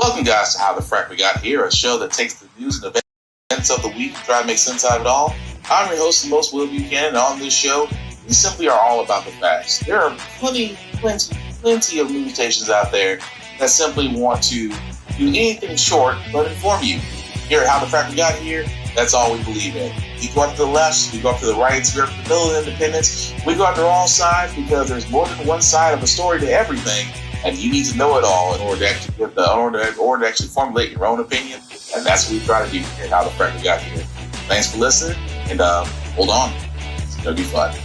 Welcome, guys, to How the Frack We Got Here, a show that takes the news and events of the week and try to make sense out of it all. I'm your host, the most Will Buchanan, and on this show, we simply are all about the facts. There are plenty of news stations out there that simply want to do anything short but inform you. Here at How the Frack We Got Here, that's all we believe in. We go up to the left, we go up to the right, we go up to the middle of independence, we go up to all sides because there's more than one side of a story to everything. And you need to know it all in order to actually formulate your own opinion. And that's what we try to do here. How the Frack We Got Here. Thanks for listening, and hold on, it's gonna be fun.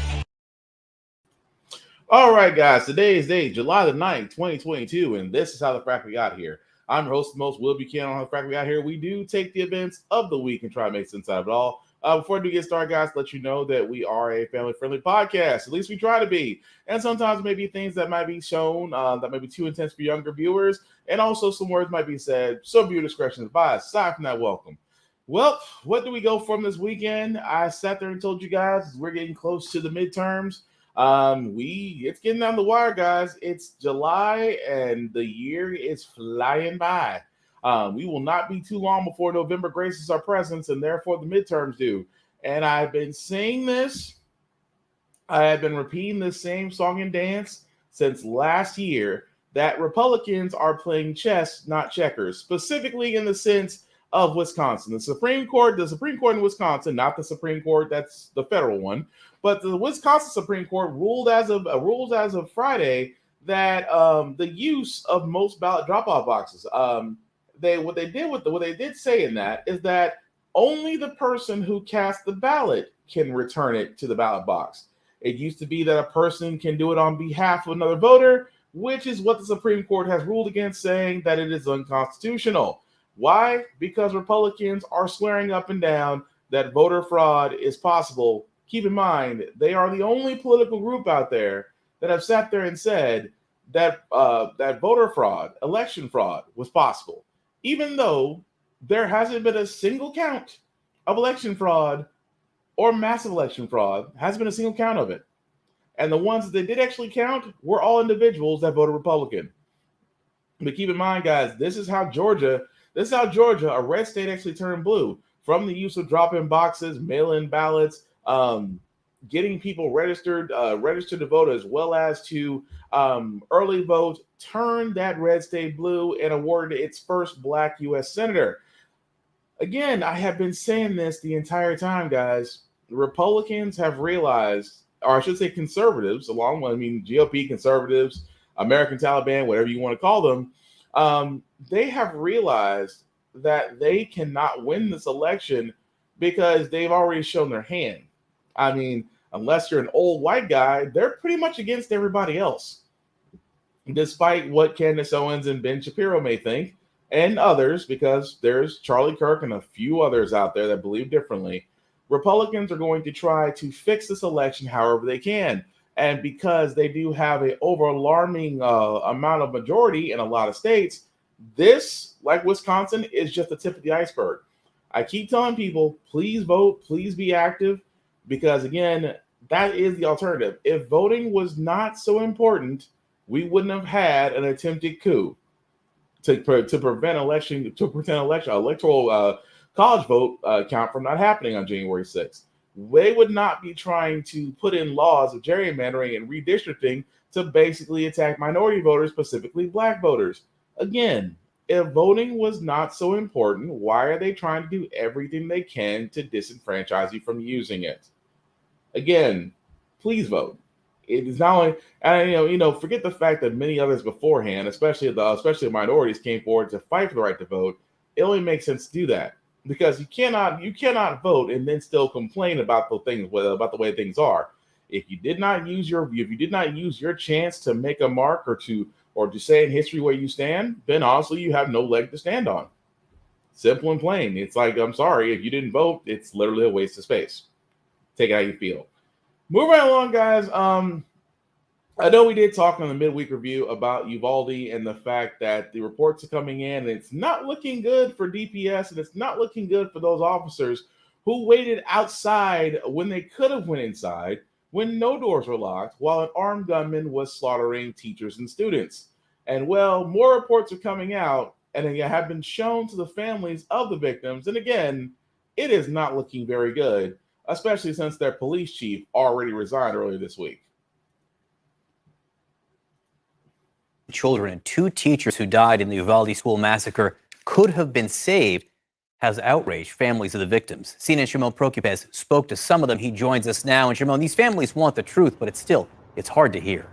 All right, guys. Today is July the 9th, 2022, and this is How the Frack We Got Here. I'm your host, the most Will Buchanan. On How the Frack We Got Here, we do take the events of the week and try to make sense out of it all. Before we get started, guys, let you know that we are a family-friendly podcast. At least we try to be. And sometimes maybe things that might be shown that may be too intense for younger viewers. And also some words might be said. So viewer discretion is advised. Aside from that, welcome. Well, what do we go from this weekend? I sat there and told you guys we're getting close to the midterms. It's getting down the wire, guys. It's July and the year is flying by. We will not be too long before November graces our presence, and therefore the midterms do. And I've been saying this. I have been repeating this same song and dance since last year that Republicans are playing chess, not checkers, specifically in the sense of Wisconsin. The Supreme Court in Wisconsin, not the Supreme Court, that's the federal one, but the Wisconsin Supreme Court ruled as of Friday that the use of most ballot drop-off boxes. What they did say in that is that only the person who cast the ballot can return it to the ballot box. It used to be that a person can do it on behalf of another voter, which is what the Supreme Court has ruled against, saying that it is unconstitutional. Why? Because Republicans are swearing up and down that voter fraud is possible. Keep in mind, they are the only political group out there that have sat there and said that that voter fraud, election fraud, was possible. Even though there hasn't been a single count of election fraud or massive election fraud, hasn't been a single count of it. And the ones that they did actually count were all individuals that voted Republican. But keep in mind, guys, this is how Georgia, a red state, actually turned blue from the use of drop-in boxes, mail-in ballots, getting people registered to vote, as well as to early vote, turned that red state blue and awarded its first black U.S. senator. Again, I have been saying this the entire time, guys. The Republicans have realized, or I should say conservatives, GOP conservatives, American Taliban, whatever you want to call them, they have realized that they cannot win this election because they've already shown their hand. I mean, unless you're an old white guy, they're pretty much against everybody else. Despite what Candace Owens and Ben Shapiro may think, and others, because there's Charlie Kirk and a few others out there that believe differently, Republicans are going to try to fix this election however they can. And because they do have an over-alarming amount of majority in a lot of states, this, like Wisconsin, is just the tip of the iceberg. I keep telling people, please vote, please be active, because, again, that is the alternative. If voting was not so important, we wouldn't have had an attempted coup to prevent electoral college vote count from not happening on January 6th. They would not be trying to put in laws of gerrymandering and redistricting to basically attack minority voters, specifically black voters. Again, if voting was not so important, why are they trying to do everything they can to disenfranchise you from using it? Again, please vote. It is not only, and forget the fact that many others beforehand, especially the minorities, came forward to fight for the right to vote. It only makes sense to do that because you cannot vote and then still complain about the way things are. If you did not use your chance to make a mark or to say in history where you stand, then honestly you have no leg to stand on. Simple and plain. It's like, I'm sorry, if you didn't vote, it's literally a waste of space. Take it how you feel. Moving right along, guys. I know we did talk on the midweek review about Uvalde and the fact that the reports are coming in, and it's not looking good for DPS, and it's not looking good for those officers who waited outside when they could have went inside when no doors were locked while an armed gunman was slaughtering teachers and students. And well, more reports are coming out and again, have been shown to the families of the victims. And again, it is not looking very good, especially since their police chief already resigned earlier this week. Children and 2 teachers who died in the Uvalde school massacre could have been saved has outraged families of the victims. CNN Shimon Prokupez spoke to some of them. He joins us now. And Shimon, these families want the truth, but it's hard to hear.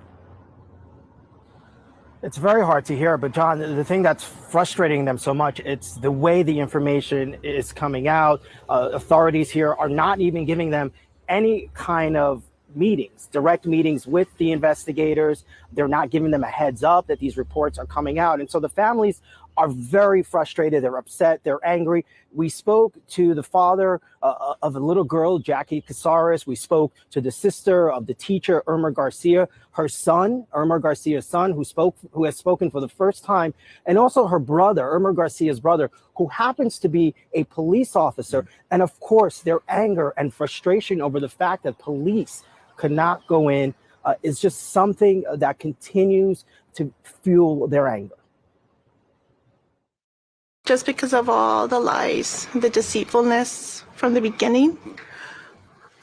It's very hard to hear, but John, the thing that's frustrating them so much, it's the way the information is coming out. Authorities here are not even giving them any kind of meetings, direct meetings with the investigators. They're not giving them a heads up that these reports are coming out. And so the families are very frustrated. They're upset. They're angry. We spoke to the father of a little girl, Jackie Casares. We spoke to the sister of the teacher, Irma Garcia, her son, Irma Garcia's son, who has spoken for the first time, and also her brother, Irma Garcia's brother, who happens to be a police officer. And of course, their anger and frustration over the fact that police could not go in is just something that continues to fuel their anger. Just because of all the lies, the deceitfulness from the beginning,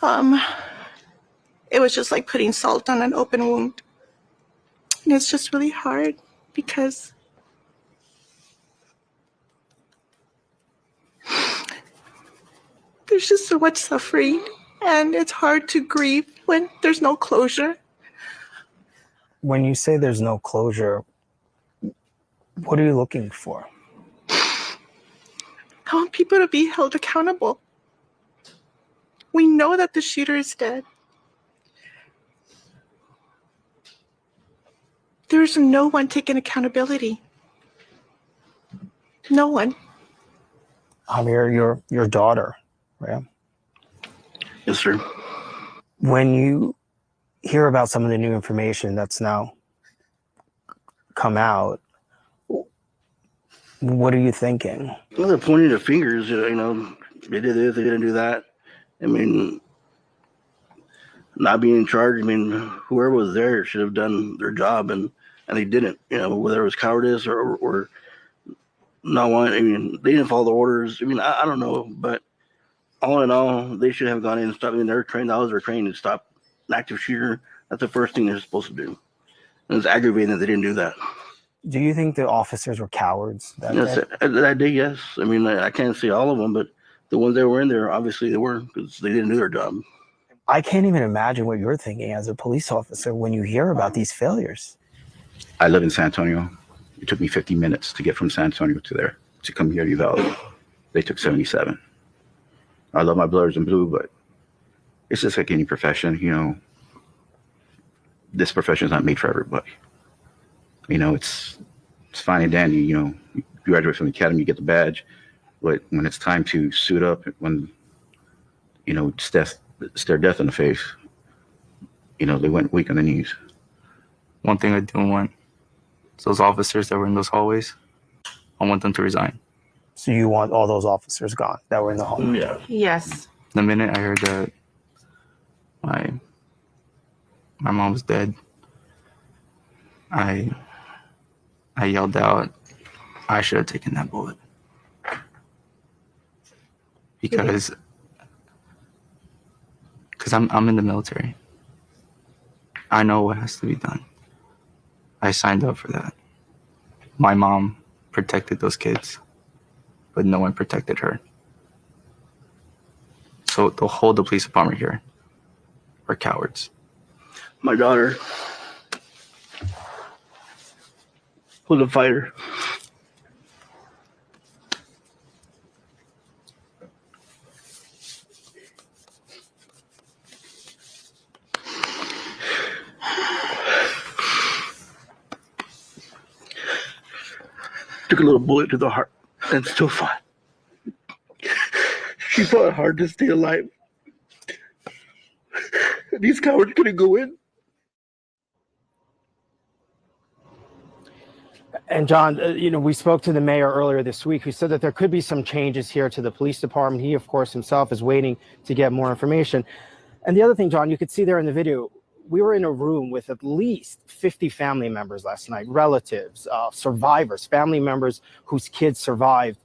it was just like putting salt on an open wound. And it's just really hard because there's just so much suffering, and it's hard to grieve when there's no closure. When you say there's no closure, what are you looking for? I want people to be held accountable. We know that the shooter is dead. There's no one taking accountability. No one. Javier, your daughter, right? Yes, sir. When you hear about some of the new information that's now come out, what are you thinking? Well, they're pointing their fingers. They did this, they didn't do that. I mean, not being in charge. I mean, whoever was there should have done their job, and they didn't. Whether it was cowardice or not wanting. I mean, they didn't follow the orders. I mean, I don't know, but all in all, they should have gone in and stopped. I mean, they're trained. That was their training to stop an active shooter. That's the first thing they're supposed to do. And it's aggravating that they didn't do that. Do you think the officers were cowards that day? That day, yes. I mean, I can't say all of them, but the ones that were in there, obviously they were, because they didn't do their job. I can't even imagine what you're thinking as a police officer when you hear about these failures. I live in San Antonio. It took me 50 minutes to get from San Antonio to there, to come here to Uvalde. They took 77. I love my Bloods and Blue, but it's just like any profession, this profession is not made for everybody. It's fine and dandy, you graduate from the academy, you get the badge, but when it's time to suit up, when, stare death in the face, they went weak on the knees. One thing I do want is those officers that were in those hallways, I want them to resign. So you want all those officers gone that were in the hall? Yeah. Yes. The minute I heard that my mom was dead, I yelled out, I should have taken that bullet. Because I'm in the military. I know what has to be done. I signed up for that. My mom protected those kids, but no one protected her. So the whole the police department here are cowards. My daughter was a fighter. Took a little bullet to the heart and still fought. She fought hard to stay alive. These cowards couldn't go in. And John, we spoke to the mayor earlier this week, who said that there could be some changes here to the police department. He, of course, himself is waiting to get more information. And the other thing, John, you could see there in the video, we were in a room with at least 50 family members last night, relatives, survivors, family members whose kids survived.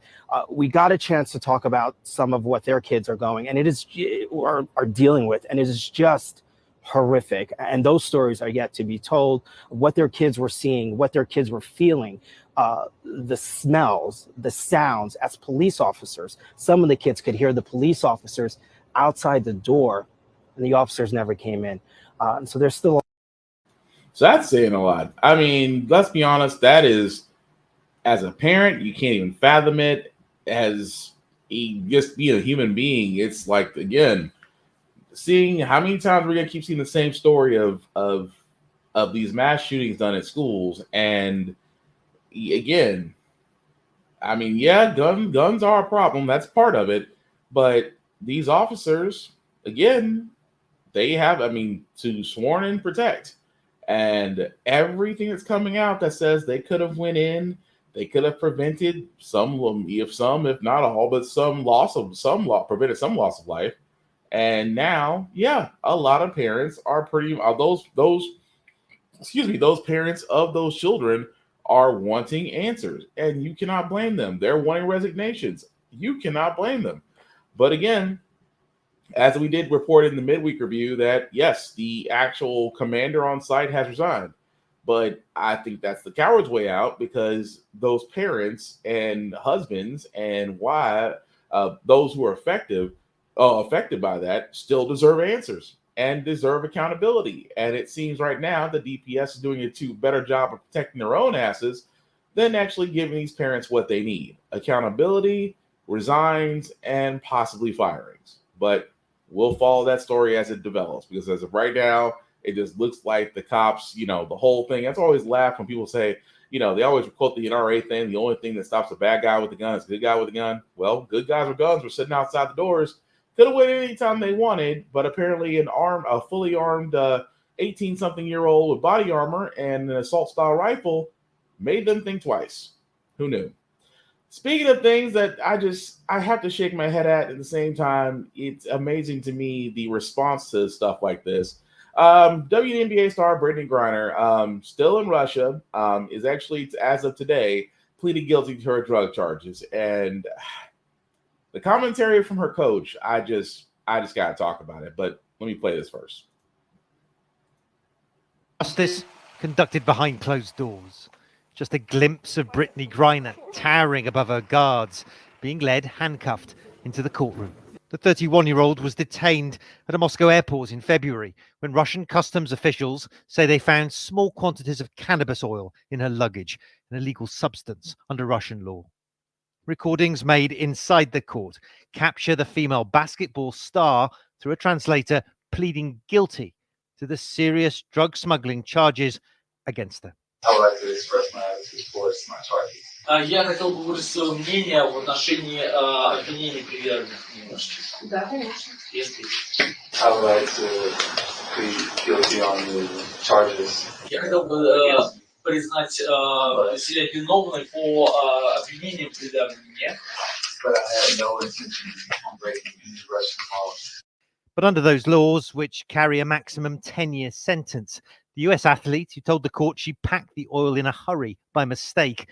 We got a chance to talk about some of what their kids are going and are dealing with, and it is just horrific. And those stories are yet to be told. What their kids were seeing, what their kids were feeling, the smells, the sounds. As police officers, some of the kids could hear the police officers outside the door, and the officers never came in. And so there's still. So that's saying a lot. I mean, let's be honest. That is, as a parent, you can't even fathom it. As just being a human being, it's like, again, seeing how many times we're gonna keep seeing the same story of these mass shootings done at schools. And again, I mean, yeah, guns are a problem. That's part of it. But these officers, again, they have, I mean, to sworn and protect. And everything that's coming out that says they could have went in, they could have prevented if not all, but prevented some loss of life. And now, yeah, a lot of parents are those parents of those children are wanting answers, and you cannot blame them. They're wanting resignations. You cannot blame them. But again, as we did report in the midweek review, that yes, the actual commander on site has resigned. But I think that's the coward's way out, because those parents and husbands and those who are affected by that still deserve answers and deserve accountability. And it seems right now the DPS is doing a better job of protecting their own asses than actually giving these parents what they need: accountability, resigns, and possibly firings. But we'll follow that story as it develops, because as of right now, it just looks like the cops, the whole thing. That's always laugh when people say, they always quote the NRA thing. The only thing that stops a bad guy with a gun is a good guy with a gun. Well, good guys with guns were sitting outside the doors. Could have went anytime they wanted, but apparently a fully armed 18-something-year-old with body armor and an assault-style rifle made them think twice. Who knew? Speaking of things that I have to shake my head at the same time, it's amazing to me the response to stuff like this. WNBA star Brittany Griner, still in Russia, is actually, as of today, pleaded guilty to her drug charges. And the commentary from her coach, I just got to talk about it. But let me play this first. Justice conducted behind closed doors. Just a glimpse of Brittany Griner towering above her guards, being led handcuffed into the courtroom. The 31-year-old was detained at a Moscow airport in February when Russian customs officials say they found small quantities of cannabis oil in her luggage, an illegal substance under Russian law. Recordings made inside the court capture the female basketball star, through a translator, pleading guilty to the serious drug smuggling charges against her. I would like to express my attitude towards my charges. Я хотел бы выразить свое мнение в отношении обвинений, предъявленных мне. Да, конечно. I would like to plead guilty on the charges. Я хотел бы признать себя виновной по обвинениям, предъявленным мне. But I had no intention of breaking any Russian laws. But under those laws, which carry a maximum 10-year sentence, the US athlete, who told the court she packed the oil in a hurry by mistake,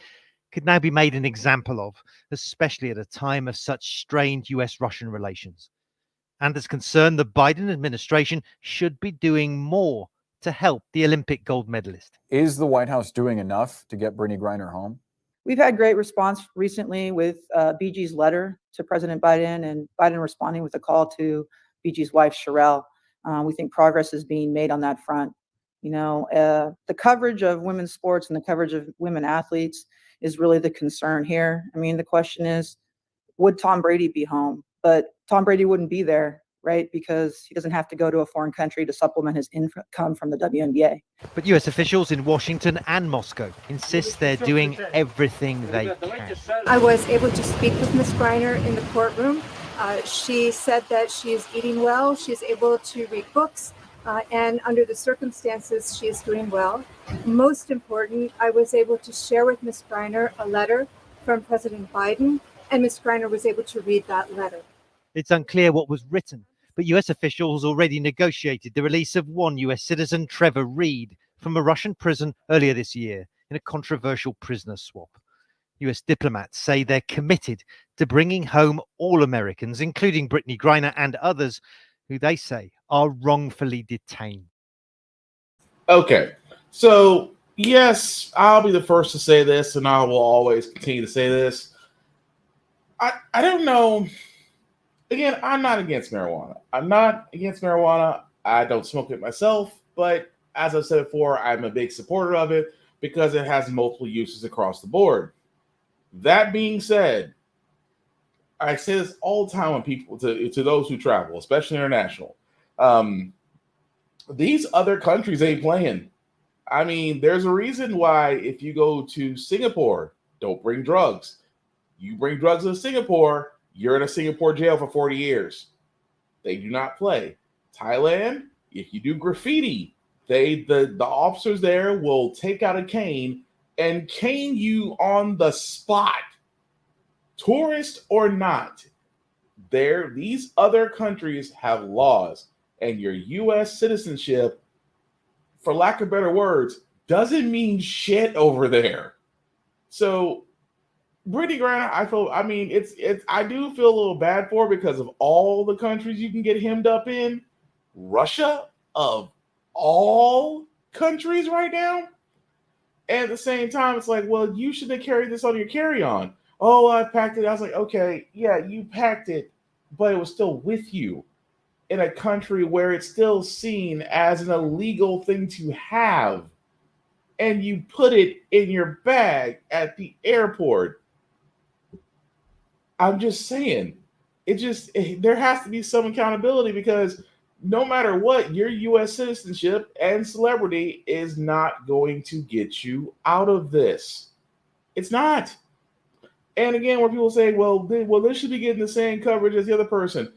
could now be made an example of, especially at a time of such strained US-Russian relations. And is concerned the Biden administration should be doing more to help the Olympic gold medalist. Is the White House doing enough to get Brittany Griner home? We've had great response recently with BG's letter to President Biden, and Biden responding with a call to BG's wife, Sherelle. We think progress is being made on that front. The coverage of women's sports and the coverage of women athletes is really the concern here. I mean, the question is, would Tom Brady be home? But Tom Brady wouldn't be there, right? Because he doesn't have to go to a foreign country to supplement his income from the WNBA. But US officials in Washington and Moscow insist they're doing everything they can. I was able to speak with Ms. Griner in the courtroom. She said that she is eating well, she's able to read books, and under the circumstances, she is doing well. Most important, I was able to share with Ms. Griner a letter from President Biden, and Ms. Griner was able to read that letter. It's unclear what was written, But US officials already negotiated the release of one US citizen, Trevor Reed, from a Russian prison earlier this year in a controversial prisoner swap. US diplomats say they're committed to bringing home all Americans, including Brittany Griner and others who they say are wrongfully detained. Okay, so yes, I'll be the first to say this, and I will always continue to say this. I don't know. Again, I'm not against marijuana. I'm not against marijuana. I don't smoke it myself, but as I've said before, I'm a big supporter of it because it has multiple uses across the board. That being said, I say this all the time when people to those who travel, especially international. These other countries ain't playing. I mean, there's a reason why if you go to Singapore, don't bring drugs. You bring drugs to Singapore, you're in a Singapore jail for 40 years. They do not play. Thailand, if you do graffiti, the officers there will take out a cane and cane you on the spot. Tourist or not, these other countries have laws, and your U.S. citizenship, for lack of better words, doesn't mean shit over there. So Brittany Griner, I do feel a little bad for her because of all the countries you can get hemmed up in. Russia, of all countries right now. And at the same time, it's like, well, you should have carried this on your carry-on. Oh, I packed it. I was like, okay, yeah, you packed it, but it was still with you in a country where it's still seen as an illegal thing to have. And you put it in your bag at the airport. I'm just saying, there has to be some accountability because no matter what, your U.S. citizenship and celebrity is not going to get you out of this. It's not. And again, where people say, well, this should be getting the same coverage as the other person.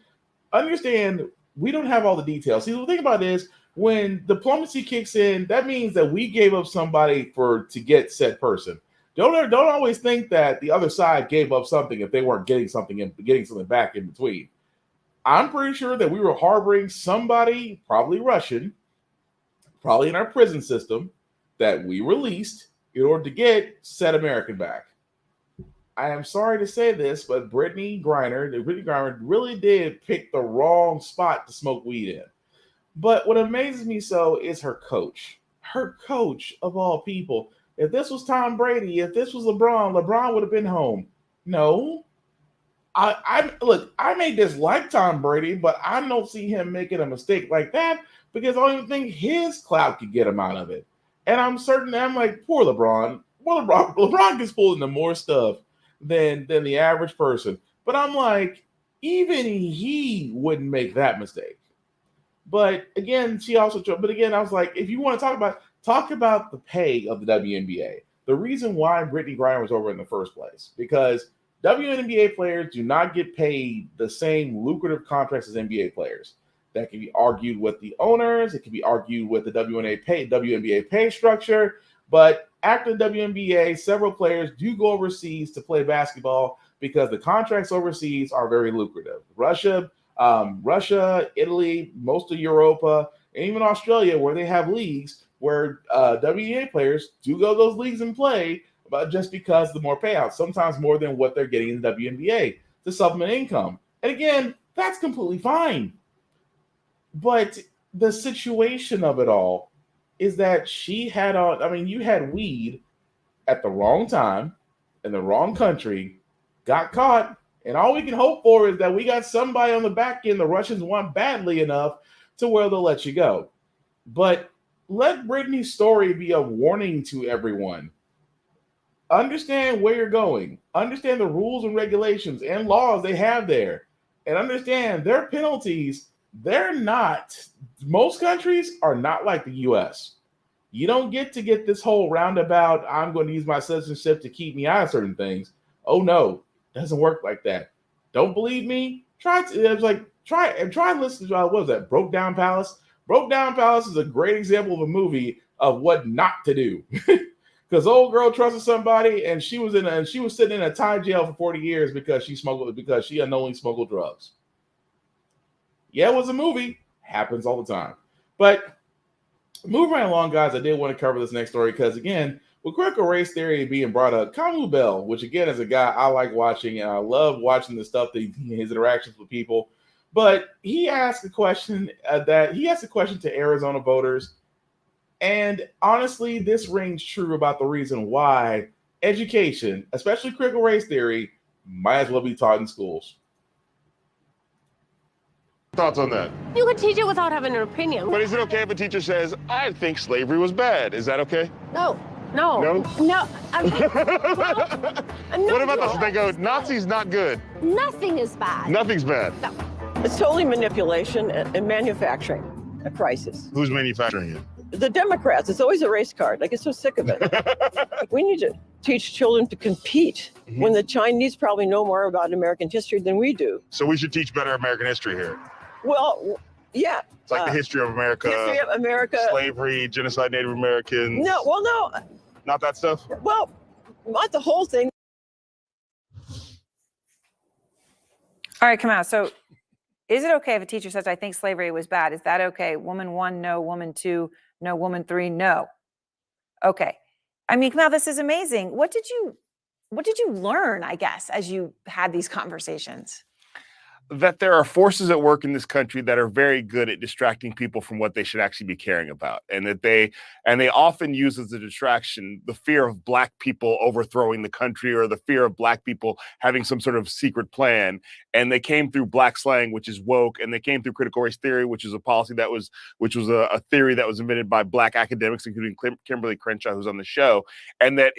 Understand, we don't have all the details. See, the thing about it is, when diplomacy kicks in, that means that we gave up somebody to get said person. Don't always think that the other side gave up something if they weren't getting something back in between. I'm pretty sure that we were harboring somebody, probably Russian, probably in our prison system, that we released in order to get said American back. I am sorry to say this, but Brittany Griner really did pick the wrong spot to smoke weed in. But what amazes me so is her coach. Her coach, of all people. If this was Tom Brady, if this was LeBron would have been home. No. I may dislike Tom Brady, but I don't see him making a mistake like that because I don't even think his clout could get him out of it. And I'm like, poor LeBron. Well, LeBron gets pulled into more stuff than the average person. But I'm like, even he wouldn't make that mistake. But again, I was like, if you want to talk about the pay of the WNBA, the reason why Brittany Griner was over in the first place, because WNBA players do not get paid the same lucrative contracts as NBA players. That can be argued with the owners. It can be argued with the WNBA pay structure. But after the WNBA, several players do go overseas to play basketball because the contracts overseas are very lucrative. Russia, Italy, most of Europa, and even Australia, where they have leagues where WNBA players do go to those leagues and play, but just because the more payouts, sometimes more than what they're getting in the WNBA to supplement income. And again, that's completely fine. But the situation of it all is that you had weed at the wrong time in the wrong country, got caught, and all we can hope for is that we got somebody on the back end the Russians want badly enough to where they'll let you go. But let Brittany's story be a warning to everyone. Understand where you're going. Understand the rules and regulations and laws they have there. And understand their penalties, most countries are not like the U.S. You don't get this whole roundabout, I'm going to use my citizenship to keep me out of certain things. Oh, no. Doesn't work like that. Don't believe me? Try and listen to what was that? Broke Down Palace. Broke Down Palace is a great example of a movie of what not to do. Because old girl trusted somebody and she was sitting in a Thai jail for 40 years because she unknowingly smuggled drugs. Yeah, it was a movie. Happens all the time. But moving right along, guys, I did want to cover this next story because, again, with critical race theory being brought up, Kamu Bell, which, again, is a guy I like watching, and I love watching the stuff, his interactions with people. But he asked a question to Arizona voters. And honestly, this rings true about the reason why education, especially critical race theory, might as well be taught in schools. Thoughts on that? You could teach it without having an opinion. But is it okay if a teacher says, I think slavery was bad? Is that okay? No. No. No? No. I mean, What about this? They go, Nazis not good. Nothing is bad. Nothing's bad. No. It's totally manipulation and manufacturing a crisis. Who's manufacturing it? The Democrats. It's always a race card. I get so sick of it. Like, we need to teach children to compete when the Chinese probably know more about American history than we do. So we should teach better American history here. Well, yeah. It's like the history of America. History of America. Slavery, genocide, Native Americans. No, well, no. Not that stuff? Well, not the whole thing. All right, come out. So is it okay if a teacher says, I think slavery was bad? Is that okay? Woman 1, no. Woman 2, no. Woman 3, no. Okay. I mean, Kamal, this is amazing. What did you learn, I guess, as you had these conversations? That there are forces at work in this country that are very good at distracting people from what they should actually be caring about. And that they often use as a distraction the fear of Black people overthrowing the country or the fear of Black people having some sort of secret plan. And they came through Black slang, which is woke, and they came through critical race theory, which is a policy which was a theory that was invented by Black academics, including Kimberly Crenshaw, who's on the show. And that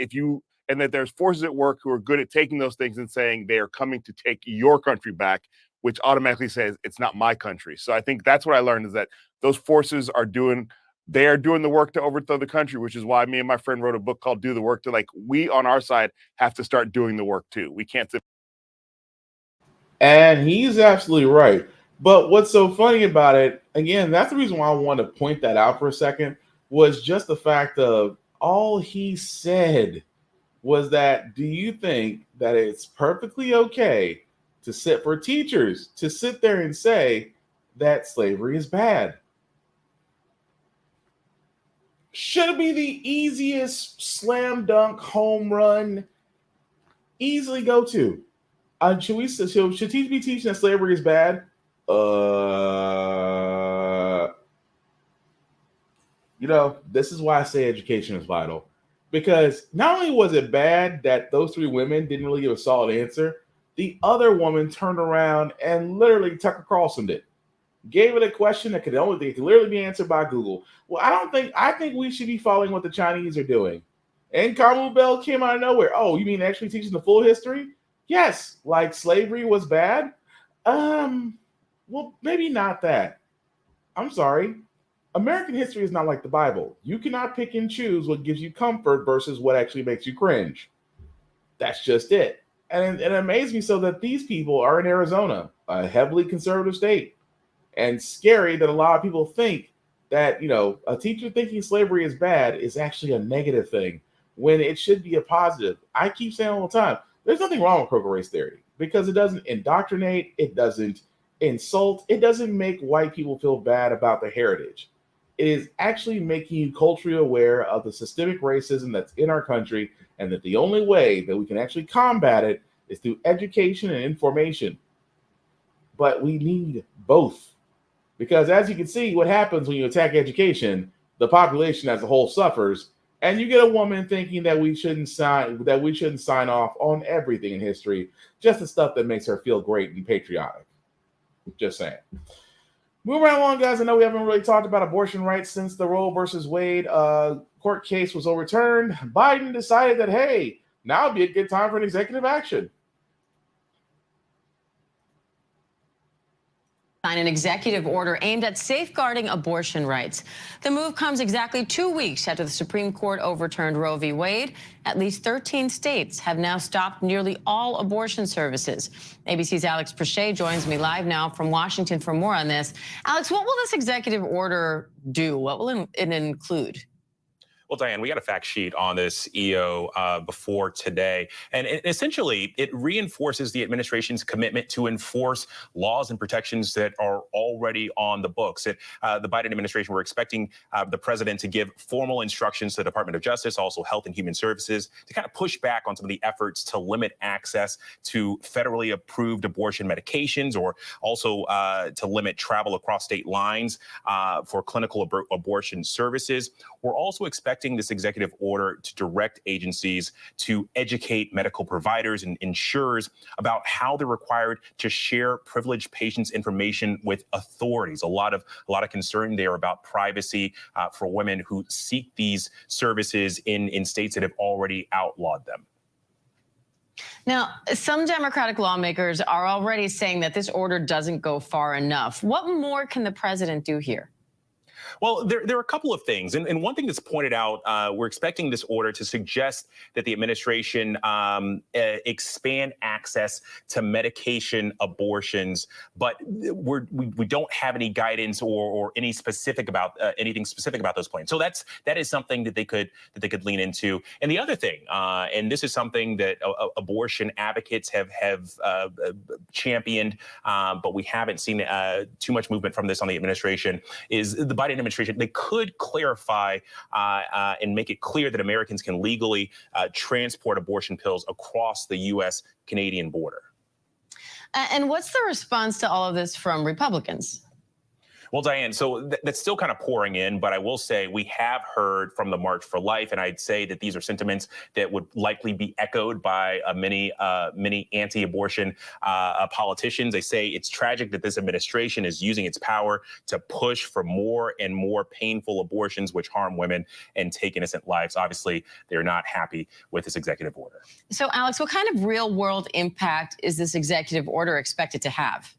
there's forces at work who are good at taking those things and saying they are coming to take your country back, which automatically says it's not my country. So I think that's what I learned, is that those forces are doing the work to overthrow the country, which is why me and my friend wrote a book called Do the Work. To, like, we on our side have to start doing the work too. We can't sit. And he's absolutely right. But what's so funny about it, again, that's the reason why I want to point that out for a second, was just the fact of all he said was that, do you think that it's perfectly okay for teachers to sit there and say that slavery is bad? Should it be the easiest slam dunk home run, easily go to? Should teachers be teaching that slavery is bad? This is why I say education is vital. Because not only was it bad that those 3 women didn't really give a solid answer, the other woman turned around and literally Tucker Carlsoned it. Gave it a question that could literally be answered by Google. Well, I think we should be following what the Chinese are doing. And Kamu Bell came out of nowhere. Oh, you mean actually teaching the full history? Yes, like slavery was bad? Well, maybe not that. I'm sorry. American history is not like the Bible. You cannot pick and choose what gives you comfort versus what actually makes you cringe. That's just it. And it amazed me so that these people are in Arizona, a heavily conservative state. And scary that a lot of people think that, a teacher thinking slavery is bad is actually a negative thing when it should be a positive. I keep saying all the time, there's nothing wrong with critical race theory because it doesn't indoctrinate, it doesn't insult, it doesn't make white people feel bad about their heritage. It is actually making you culturally aware of the systemic racism that's in our country, and that the only way that we can actually combat it is through education and information. But we need both. Because as you can see, what happens when you attack education, the population as a whole suffers, and you get a woman thinking that we shouldn't sign off on everything in history, just the stuff that makes her feel great and patriotic. Just saying. Moving right along, guys. I know we haven't really talked about abortion rights since the Roe versus Wade court case was overturned. Biden decided that, hey, now would be a good time for an executive action. Sign an executive order aimed at safeguarding abortion rights. The move comes exactly 2 weeks after the Supreme Court overturned Roe v. Wade. At least 13 states have now stopped nearly all abortion services. ABC's Alex Prochet joins me live now from Washington for more on this. Alex, what will this executive order do? What will it include? Well, Diane, we got a fact sheet on this EO before today, and essentially it reinforces the administration's commitment to enforce laws and protections that are already on the books. The Biden administration, we're expecting the president to give formal instructions to the Department of Justice, also Health and Human Services, to kind of push back on some of the efforts to limit access to federally approved abortion medications, or also to limit travel across state lines for clinical abortion services. We're also expecting this executive order to direct agencies to educate medical providers and insurers about how they're required to share privileged patients' information with authorities. A lot of concern there about privacy for women who seek these services in states that have already outlawed them. Now, some Democratic lawmakers are already saying that this order doesn't go far enough. What more can the president do here? Well, there are a couple of things. And one thing that's pointed out, we're expecting this order to suggest that the administration expand access to medication abortions, but we don't have any guidance or any specific about anything specific about those plans. So that is something that they could lean into. And the other thing, and this is something that abortion advocates have championed, but we haven't seen too much movement from this on the administration, is the Biden administration. They could clarify and make it clear that Americans can legally transport abortion pills across the U.S.-Canadian border. And what's the response to all of this from Republicans? Well, Diane, so that's still kind of pouring in, but I will say we have heard from the March for Life, and I'd say that these are sentiments that would likely be echoed by many anti-abortion politicians. They say it's tragic that this administration is using its power to push for more and more painful abortions, which harm women and take innocent lives. Obviously, they're not happy with this executive order. So, Alex, what kind of real-world impact is this executive order expected to have?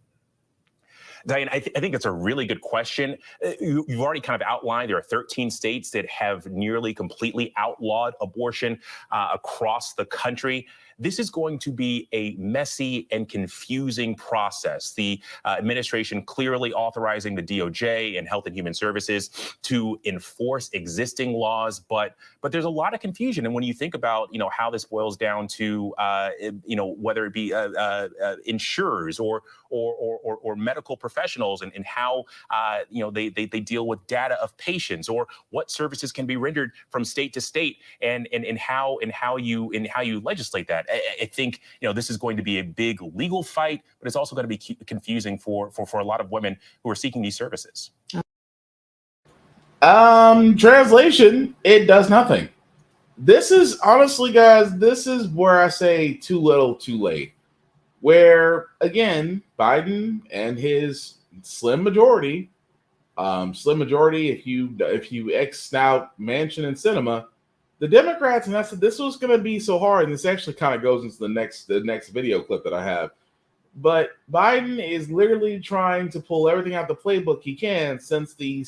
Diane, I think that's a really good question. You've already kind of outlined there are 13 states that have nearly completely outlawed abortion across the country. This is going to be a messy and confusing process. The administration clearly authorizing the DOJ and Health and Human Services to enforce existing laws, but there's a lot of confusion. And when you think about how this boils down to whether it be insurers or medical professionals and how they deal with data of patients, or what services can be rendered from state to state, and how you legislate that. I think this is going to be a big legal fight, but it's also going to be confusing for a lot of women who are seeking these services. Translation, it does nothing. This is honestly, guys, this is where I say too little, too late. Where again, Biden and his slim majority, if you X out Manchin and Sinema, the Democrats, and I said this was going to be so hard, and this actually kind of goes into the next video clip that I have. But Biden is literally trying to pull everything out the playbook he can since the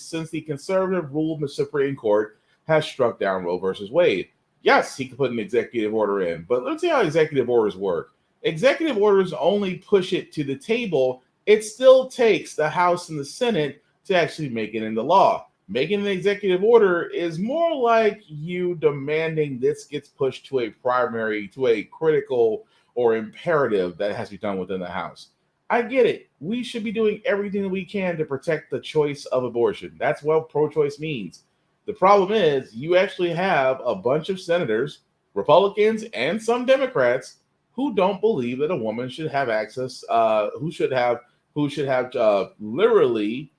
conservative rule in the Supreme Court has struck down Roe versus Wade. Yes, he could put an executive order in, but let's see how executive orders work. Executive orders only push it to the table. It still takes the House and the Senate to actually make it into law. Making an executive order is more like you demanding this gets pushed to a critical or imperative that has to be done within the House. I get it. We should be doing everything that we can to protect the choice of abortion. That's what pro-choice means. The problem is you actually have a bunch of senators, Republicans and some Democrats, who don't believe that a woman should have access, who should have literally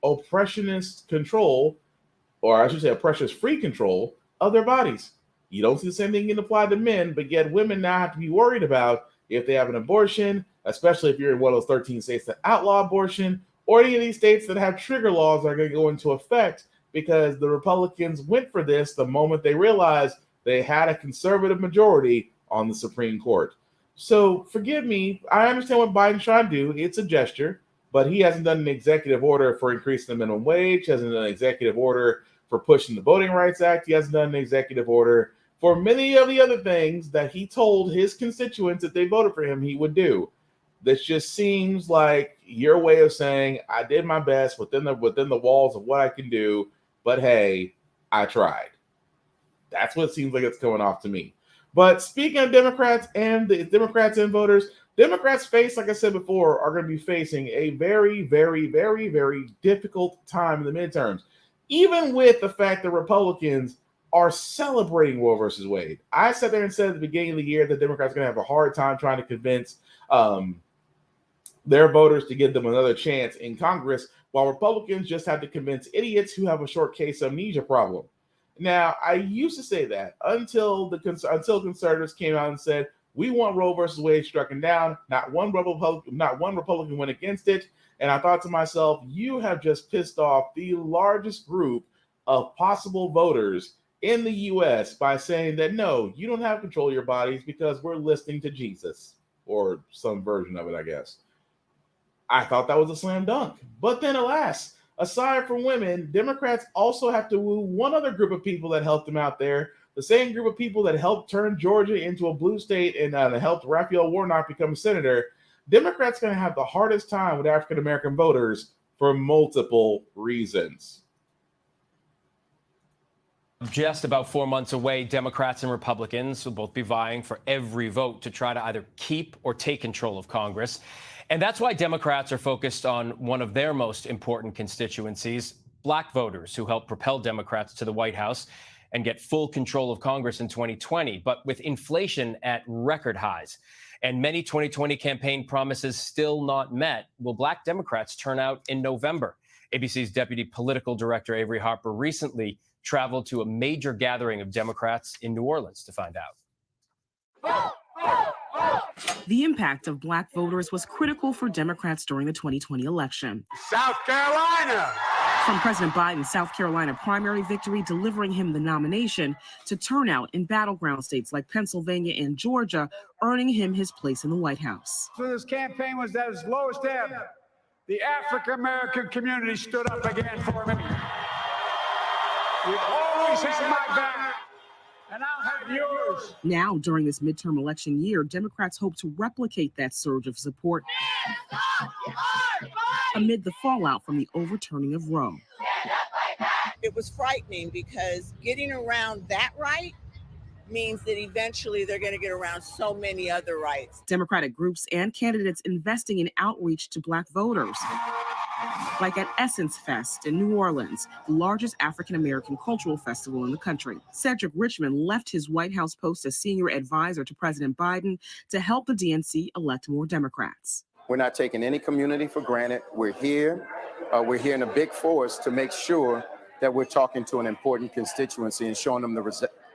oppressionist control, or I should say oppressionist-free control of their bodies. You don't see the same thing getting applied to men, but yet women now have to be worried about if they have an abortion, especially if you're in one of those 13 states that outlaw abortion, or any of these states that have trigger laws that are going to go into effect because the Republicans went for this the moment they realized they had a conservative majority on the Supreme Court. So forgive me, I understand what Biden's trying to do. It's a gesture, but he hasn't done an executive order for increasing the minimum wage, hasn't done an executive order for pushing the Voting Rights Act, he hasn't done an executive order for many of the other things that he told his constituents that they voted for him he would do. This just seems like your way of saying, I did my best within the walls of what I can do, but hey, I tried. That's what it seems like it's going off to me. But speaking of Democrats and the Democrats and voters, Democrats face, like I said before, are going to be facing a very, very, very, very difficult time in the midterms. Even with the fact that Republicans are celebrating Roe versus Wade. I sat there and said at the beginning of the year that Democrats are going to have a hard time trying to convince their voters to give them another chance in Congress, while Republicans just have to convince idiots who have a short case amnesia problem. Now, I used to say that until conservatives came out and said, we want Roe versus Wade stricken down. Not one Republican went against it. And I thought to myself, you have just pissed off the largest group of possible voters in the U.S. by saying that, no, you don't have control of your bodies because we're listening to Jesus, or some version of it, I guess. I thought that was a slam dunk. But then, alas, aside from women, Democrats also have to woo one other group of people that helped them out there. The same group of people that helped turn Georgia into a blue state and helped Raphael Warnock become a senator. Democrats are going to have the hardest time with African-American voters for multiple reasons. Just about 4 months away, Democrats and Republicans will both be vying for every vote to try to either keep or take control of Congress. And that's why Democrats are focused on one of their most important constituencies, Black voters who helped propel Democrats to the White House and get full control of Congress in 2020. But with inflation at record highs and many 2020 campaign promises still not met, will Black Democrats turn out in November? ABC's Deputy Political Director Avery Harper recently traveled to a major gathering of Democrats in New Orleans to find out. The impact of Black voters was critical for Democrats during the 2020 election. South Carolina! From President Biden's South Carolina primary victory, delivering him the nomination, to turnout in battleground states like Pennsylvania and Georgia, earning him his place in the White House. So this campaign was at its lowest ebb. The African-American community stood up again for me. You've always had my back, and I'll have yours. Now, during this midterm election year, Democrats hope to replicate that surge of support amid the fallout from the overturning of Roe. It was frightening because getting around that right means that eventually they're going to get around so many other rights. Democratic groups and candidates investing in outreach to Black voters, like at Essence Fest in New Orleans, the largest African-American cultural festival in the country. Cedric Richmond left his White House post as senior advisor to President Biden to help the DNC elect more Democrats. We're not taking any community for granted. We're here in a big force to make sure that we're talking to an important constituency and showing them the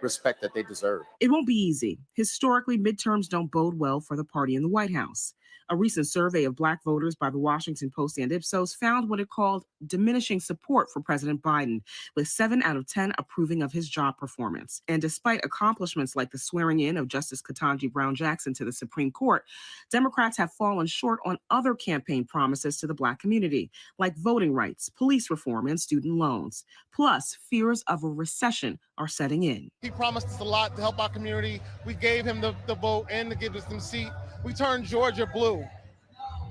respect that they deserve. It won't be easy. Historically, midterms don't bode well for the party in the White House. A recent survey of Black voters by the Washington Post and Ipsos found what it called diminishing support for President Biden, with 7 out of 10 approving of his job performance. And despite accomplishments like the swearing in of Justice Ketanji Brown Jackson to the Supreme Court, Democrats have fallen short on other campaign promises to the Black community, like voting rights, police reform, and student loans. Plus, fears of a recession are setting in. He promised us a lot to help our community. We gave him the vote and to give us some seat. We turned Georgia blue.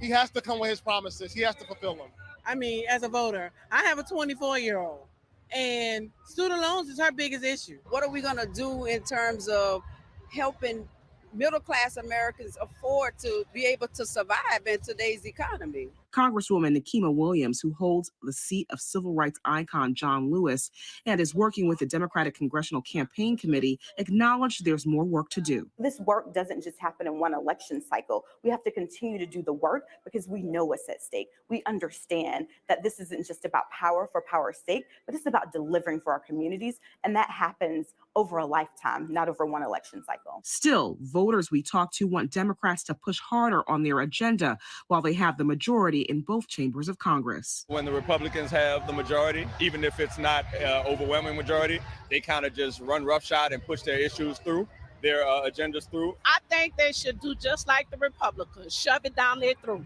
He has to come with his promises. He has to fulfill them. I mean, as a voter, I have a 24-year-old, and student loans is her biggest issue. What are we going to do in terms of helping middle-class Americans afford to be able to survive in today's economy? Congresswoman Nikema Williams, who holds the seat of civil rights icon John Lewis and is working with the Democratic Congressional Campaign Committee, acknowledged there's more work to do. This work doesn't just happen in one election cycle. We have to continue to do the work because we know what's at stake. We understand that this isn't just about power for power's sake, but it's about delivering for our communities. And that happens over a lifetime, not over one election cycle. Still, voters we talk to want Democrats to push harder on their agenda while they have the majority in both chambers of Congress. When the Republicans have the majority, even if it's not overwhelming majority, they kind of just run roughshod and push their issues through, their agendas through. I think they should do just like the Republicans, shove it down their throat.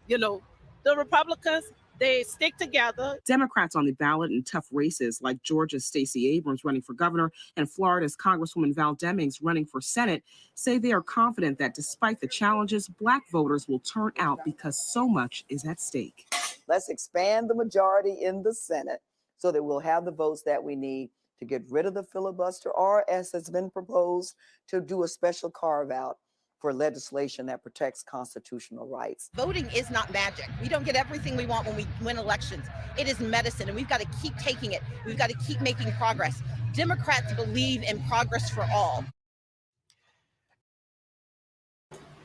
You know, the Republicans, they stick together. Democrats on the ballot in tough races like Georgia's Stacey Abrams running for governor and Florida's Congresswoman Val Demings running for Senate say they are confident that despite the challenges, Black voters will turn out because so much is at stake. Let's expand the majority in the Senate so that we'll have the votes that we need to get rid of the filibuster, or as has been proposed, to do a special carve out for legislation that protects constitutional rights. Voting is not magic. We don't get everything we want when we win elections. It is medicine, and we've got to keep taking it. We've got to keep making progress. Democrats believe in progress for all.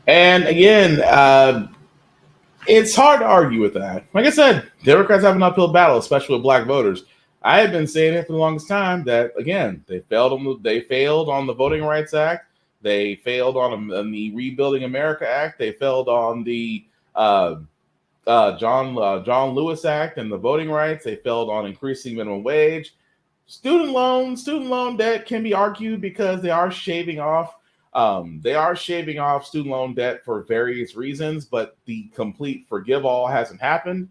And again, it's hard to argue with that. Like I said, Democrats have an uphill battle, especially with black voters. I have been saying it for the longest time that, again, they failed on the Voting Rights Act. They failed on the Rebuilding America Act. They failed on the John Lewis Act and the voting rights. They failed on increasing minimum wage. Student loan debt can be argued because they are shaving off student loan debt for various reasons, but the complete forgive all hasn't happened.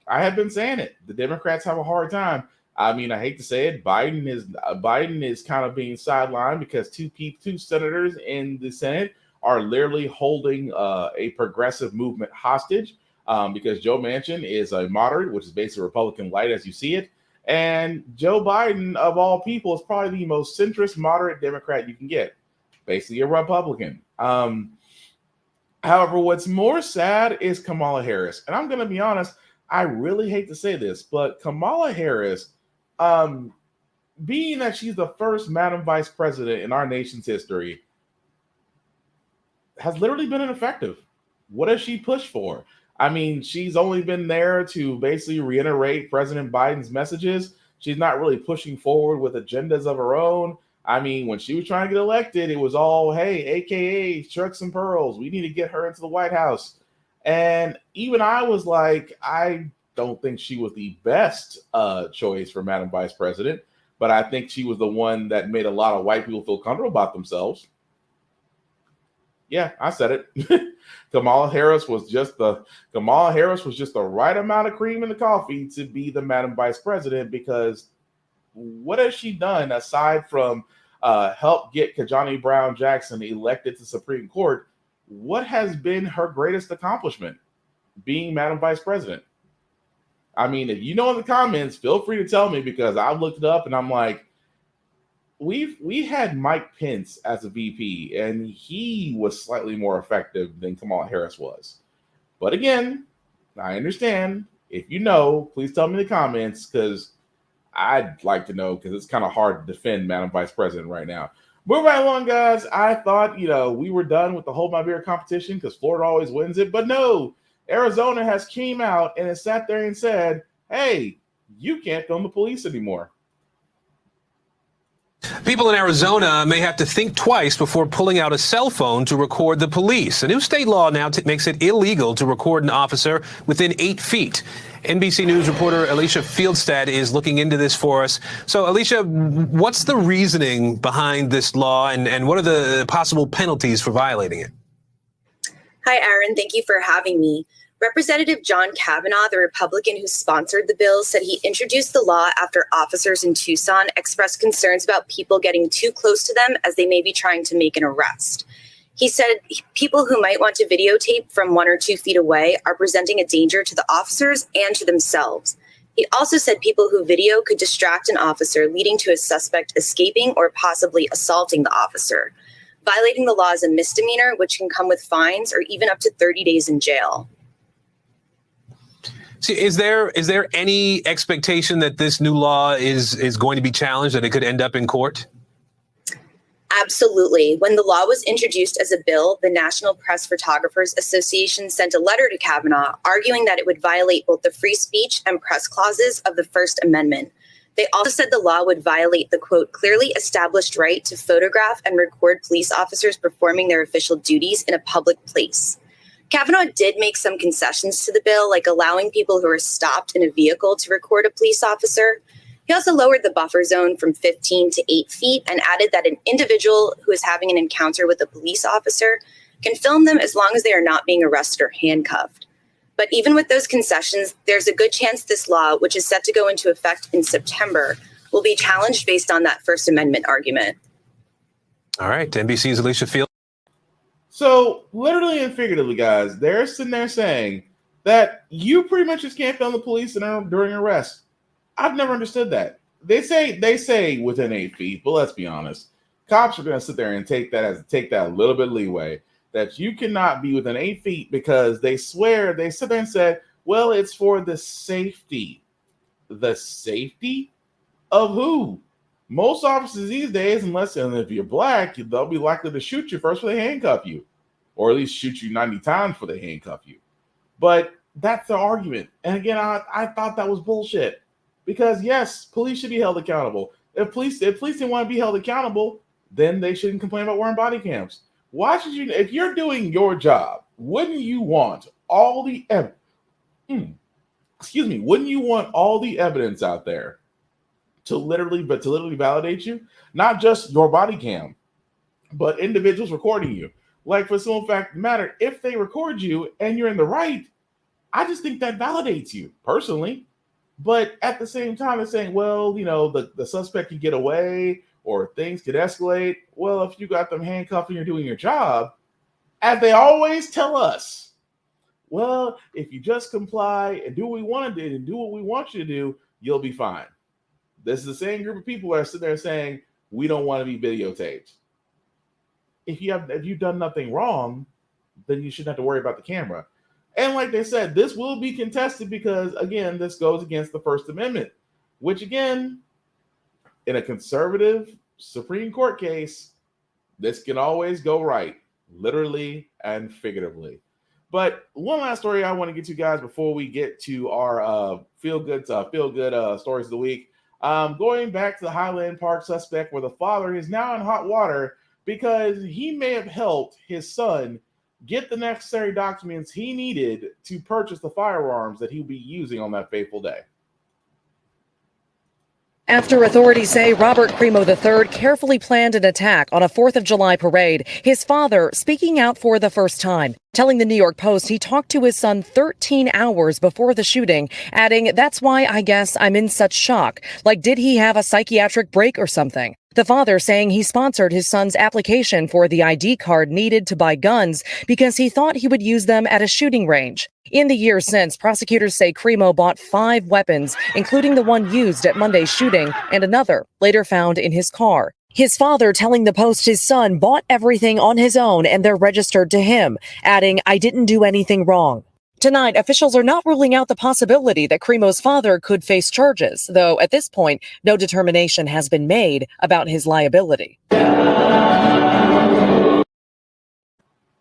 I have been saying it. The Democrats have a hard time. I mean, I hate to say it, Biden is kind of being sidelined because two senators in the Senate are literally holding a progressive movement hostage because Joe Manchin is a moderate, which is basically Republican light as you see it. And Joe Biden, of all people, is probably the most centrist moderate Democrat you can get, basically a Republican. However, what's more sad is Kamala Harris. And I'm going to be honest, I really hate to say this, but Kamala Harris, being that she's the first Madam Vice President in our nation's history, has literally been ineffective. What has she pushed for? I mean, she's only been there to basically reiterate President Biden's messages. She's not really pushing forward with agendas of her own. I mean, when she was trying to get elected, it was all, hey, AKA Sharks and Pearls. We need to get her into the White House. And even I was like, I don't think she was the best choice for Madam Vice President, but I think she was the one that made a lot of white people feel comfortable about themselves. Yeah, I said it. Kamala Harris was just the right amount of cream in the coffee to be the Madam Vice President, because what has she done aside from help get Ketanji Brown Jackson elected to Supreme Court? What has been her greatest accomplishment? Being Madam Vice President. I mean, if you know in the comments, feel free to tell me, because I've looked it up and I'm like, we had Mike Pence as a VP, and he was slightly more effective than Kamala Harris was. But again, I understand. If you know, please tell me in the comments, because I'd like to know, because it's kind of hard to defend Madam Vice President right now. Moving right along, guys. I thought, we were done with the Hold My Beer competition because Florida always wins it. But no, Arizona has came out and has sat there and said, hey, you can't film the police anymore. People in Arizona may have to think twice before pulling out a cell phone to record the police. A new state law now makes it illegal to record an officer within 8 feet. NBC News reporter Alicia Fieldstad is looking into this for us. So, Alicia, what's the reasoning behind this law, and what are the possible penalties for violating it? Hi, Aaron. Thank you for having me. Representative John Kavanaugh, the Republican who sponsored the bill, said he introduced the law after officers in Tucson expressed concerns about people getting too close to them as they may be trying to make an arrest. He said people who might want to videotape from 1 or 2 feet away are presenting a danger to the officers and to themselves. He also said people who video could distract an officer, leading to a suspect escaping or possibly assaulting the officer. Violating the law is a misdemeanor, which can come with fines or even up to 30 days in jail. See, is there any expectation that this new law is going to be challenged, that it could end up in court? Absolutely. When the law was introduced as a bill, the National Press Photographers Association sent a letter to Kavanaugh arguing that it would violate both the free speech and press clauses of the First Amendment. They also said the law would violate the, quote, clearly established right to photograph and record police officers performing their official duties in a public place. Kavanaugh did make some concessions to the bill, like allowing people who are stopped in a vehicle to record a police officer. He also lowered the buffer zone from 15 to 8 feet and added that an individual who is having an encounter with a police officer can film them as long as they are not being arrested or handcuffed. But even with those concessions, there's a good chance this law, which is set to go into effect in September, will be challenged based on that First Amendment argument. All right, NBC's Alicia Field. So literally and figuratively, guys, they're sitting there saying that you pretty much just can't film the police during arrest. I've never understood that. they say within 8 feet, but let's be honest. Cops are going to sit there and take that a little bit leeway that you cannot be within 8 feet because they swear they sit there and said, well, it's for the safety. The safety of who? Most officers these days, if you're black, they'll be likely to shoot you first before they handcuff you, or at least shoot you 90 times before they handcuff you. But that's the argument. And again, I thought that was bullshit because yes, police should be held accountable. If police didn't want to be held accountable, then they shouldn't complain about wearing body cams. Why should you? If you're doing your job, wouldn't you want all the wouldn't you want all the evidence out there to literally validate you? Not just your body cam, but individuals recording you. Like for some fact of the matter, if they record you and you're in the right, I just think that validates you personally. But at the same time, it's saying, well, the suspect could get away or things could escalate. Well, if you got them handcuffed and you're doing your job, as they always tell us, well, if you just comply and do what we want to do and do what we want you to do, you'll be fine. This is the same group of people that are sitting there saying, we don't want to be videotaped. If you've done nothing wrong, then you shouldn't have to worry about the camera. And like they said, this will be contested because, again, this goes against the First Amendment, which, again, in a conservative Supreme Court case, this can always go right, literally and figuratively. But one last story I want to get to, guys, before we get to our feel-good stories of the week. Going back to the Highland Park suspect where the father is now in hot water because he may have helped his son get the necessary documents he needed to purchase the firearms that he'll be using on that fateful day. After authorities say Robert Crimo III carefully planned an attack on a 4th of July parade, his father speaking out for the first time, telling the New York Post he talked to his son 13 hours before the shooting, adding, "That's why I guess I'm in such shock. Like, did he have a psychiatric break or something?" The father saying he sponsored his son's application for the ID card needed to buy guns because he thought he would use them at a shooting range. In the years since, prosecutors say Crimo bought 5 weapons, including the one used at Monday's shooting and another later found in his car. His father telling the Post his son bought everything on his own and they're registered to him, adding, "I didn't do anything wrong." Tonight, officials are not ruling out the possibility that Crimo's father could face charges, though at this point, no determination has been made about his liability. So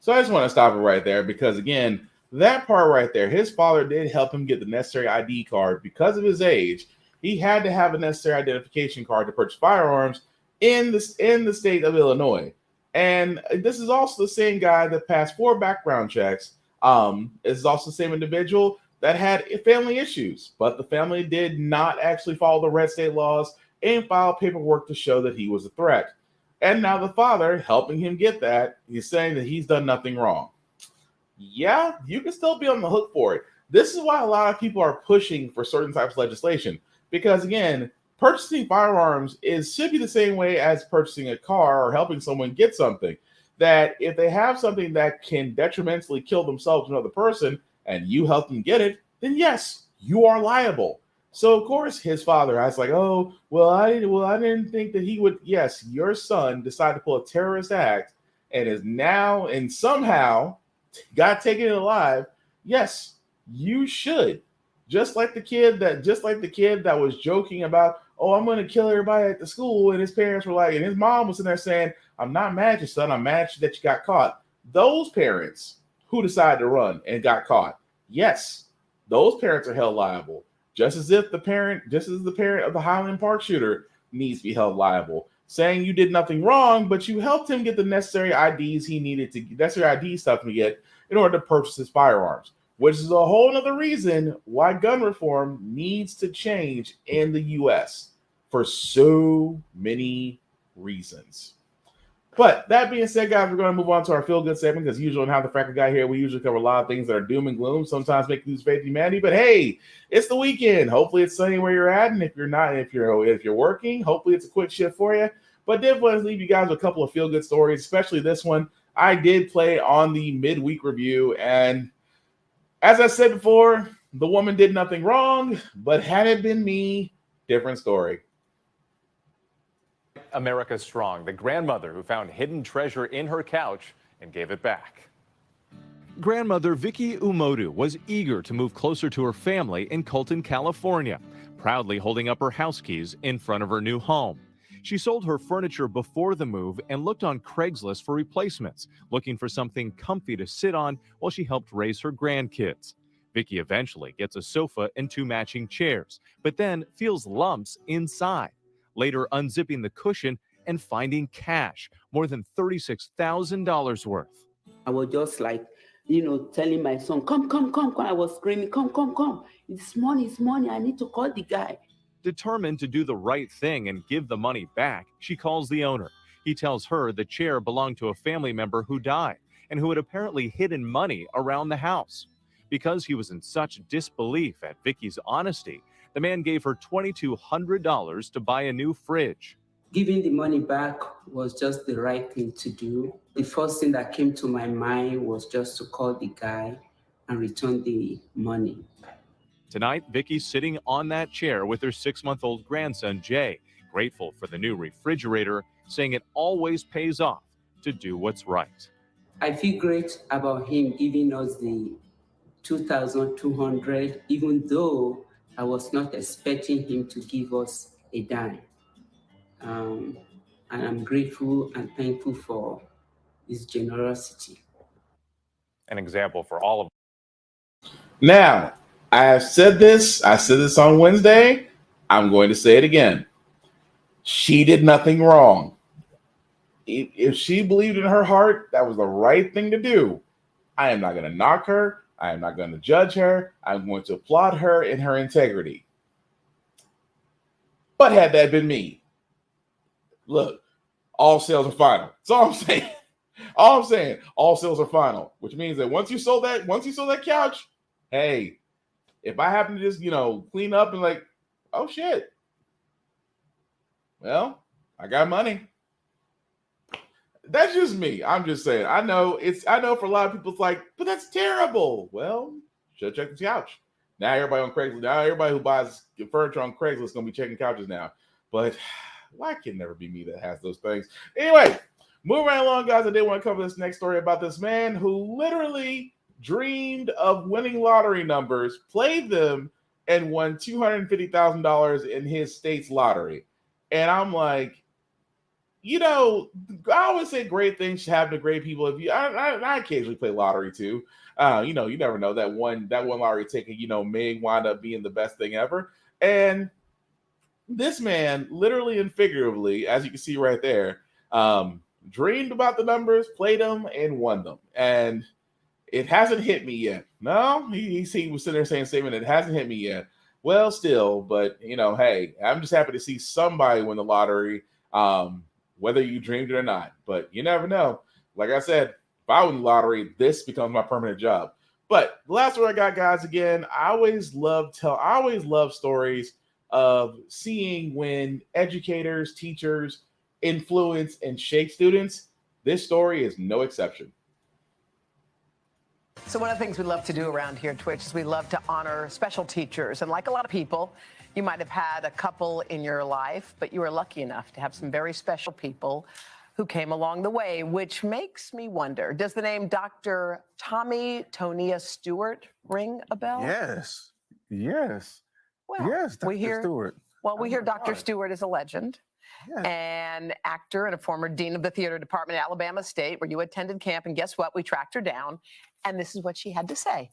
I just want to stop it right there because, again, that part right there, his father did help him get the necessary ID card because of his age. He had to have a necessary identification card to purchase firearms in the state of Illinois. And this is also the same guy that passed 4 background checks. This is also the same individual that had family issues, but the family did not actually follow the red state laws and file paperwork to show that he was a threat. And now the father helping him get that, he's saying that he's done nothing wrong. Yeah, you can still be on the hook for it. This is why a lot of people are pushing for certain types of legislation. Because again, purchasing firearms should be the same way as purchasing a car or helping someone get something. That if they have something that can detrimentally kill themselves or another person and you help them get it, then yes, you are liable. So of course his father, I was like, oh, I didn't think that he would. Yes, your son decided to pull a terrorist act and is now and somehow got taken alive. Yes, you should. Just like the kid that was joking about, oh, I'm going to kill everybody at the school. And his parents were like, and his mom was in there saying, I'm not mad at your son. I'm mad that you got caught. Those parents who decided to run and got caught, yes, those parents are held liable. Just as the parent of the Highland Park shooter needs to be held liable, saying you did nothing wrong, but you helped him get the necessary IDs he needed to necessary ID stuff to get in order to purchase his firearms, which is a whole other reason why gun reform needs to change in the U.S. for so many reasons. But that being said, guys, we're going to move on to our feel-good segment because usually on How the Frack Got Here, we usually cover a lot of things that are doom and gloom, sometimes make you lose faith in humanity. But hey, it's the weekend. Hopefully it's sunny where you're at. And if you're working, hopefully it's a quick shift for you. But did want to leave you guys with a couple of feel-good stories, especially this one. I did play on the midweek review. And as I said before, the woman did nothing wrong. But had it been me, different story. America Strong, the grandmother who found hidden treasure in her couch and gave it back. Grandmother Vicky Umodu was eager to move closer to her family in Colton, California, proudly holding up her house keys in front of her new home. She sold her furniture before the move and looked on Craigslist for replacements, looking for something comfy to sit on while she helped raise her grandkids. Vicky eventually gets a sofa and 2 matching chairs, but then feels lumps inside. Later unzipping the cushion and finding cash, more than $36,000 worth. I was just like, telling my son, come. I was screaming, come. It's money. I need to call the guy. Determined to do the right thing and give the money back, she calls the owner. He tells her the chair belonged to a family member who died and who had apparently hidden money around the house. Because he was in such disbelief at Vicky's honesty, the man gave her $2,200 to buy a new fridge. Giving the money back was just the right thing to do. The first thing that came to my mind was just to call the guy and return the money. Tonight, Vicky's sitting on that chair with her 6-month-old grandson, Jay, grateful for the new refrigerator, saying it always pays off to do what's right. I feel great about him giving us the $2,200, even though I was not expecting him to give us a dime. And I'm grateful and thankful for his generosity. An example for all of us. Now, I said this on Wednesday. I'm going to say it again. She did nothing wrong. If she believed in her heart, that was the right thing to do. I am not going to knock her. I am not going to judge her. I'm going to applaud her in her integrity. But had that been me, look, all sales are final. That's all I'm saying. All sales are final, which means that once you sold that couch, hey, if I happen to just, clean up and like, oh shit, well, I got money. That's just me. I'm just saying. I know for a lot of people it's like, but that's terrible. Well, should check the couch. Now everybody on Craigslist, everybody who buys furniture on Craigslist is gonna be checking couches now. But why can never be me that has those things? Anyway, moving right along, guys. I did want to cover this next story about this man who literally dreamed of winning lottery numbers, played them, and won $250,000 in his state's lottery. And I'm like, I always say great things happen to great people. I occasionally play lottery too. You never know, that one lottery ticket, may wind up being the best thing ever. And this man, literally and figuratively, as you can see right there, dreamed about the numbers, played them, and won them. And it hasn't hit me yet. No, he was sitting there saying statement, it hasn't hit me yet. Well, still, but hey, I'm just happy to see somebody win the lottery. Whether you dreamed it or not, but you never know. Like I said, if I win the lottery, this becomes my permanent job. But the last one I got, guys, again, I always love stories of seeing when educators, teachers influence and shape students. This story is no exception. So one of the things we love to do around here at Twitch is we love to honor special teachers. And like a lot of people, you might have had a couple in your life, but you were lucky enough to have some very special people who came along the way, which makes me wonder, does the name Dr. Tommy Tonia Stewart ring a bell? Yes. Well, yes, Dr. Stewart. Well, we hear Dr. Stewart is a legend, an actor and a former dean of the theater department at Alabama State, where you attended camp. And guess what? We tracked her down, and this is what she had to say.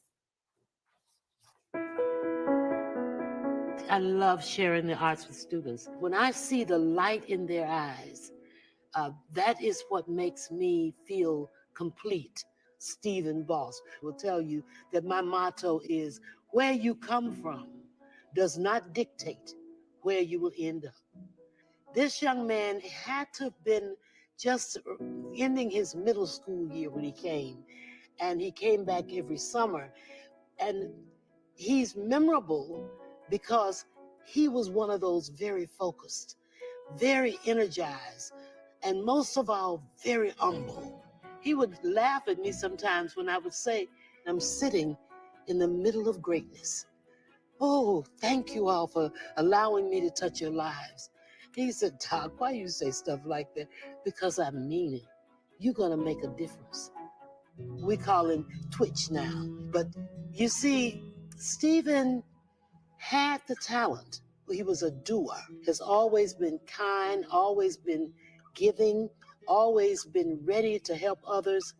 I love sharing the arts with students. When I see the light in their eyes, that is what makes me feel complete. Stephen Boss will tell you that my motto is, where you come from does not dictate where you will end up. This young man had to have been just ending his middle school year when he came, and he came back every summer. And he's memorable because he was one of those very focused, very energized, and most of all, very humble. He would laugh at me sometimes when I would say, I'm sitting in the middle of greatness. Oh, thank you all for allowing me to touch your lives. He said, Doc, why you say stuff like that? Because I mean it. You're going to make a difference. We call him Twitch now. But you see, Stephen had the talent. He was a doer, has always been kind, always been giving, always been ready to help others.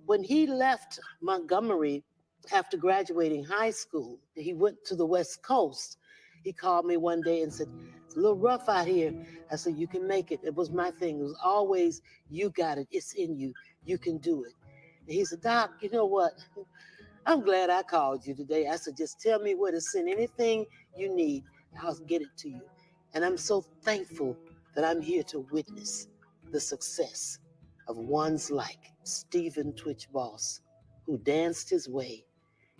When he left Montgomery after graduating high school, he went to the West Coast. He called me one day and said, it's a little rough out here. I said, you can make it. It was my thing. It was always, you got it. It's in you. You can do it. And he said, Doc, you know what? I'm glad I called you today. I said, just tell me where to send anything you need. I'll get it to you. And I'm so thankful that I'm here to witness the success of ones like Stephen Twitch Boss, who danced his way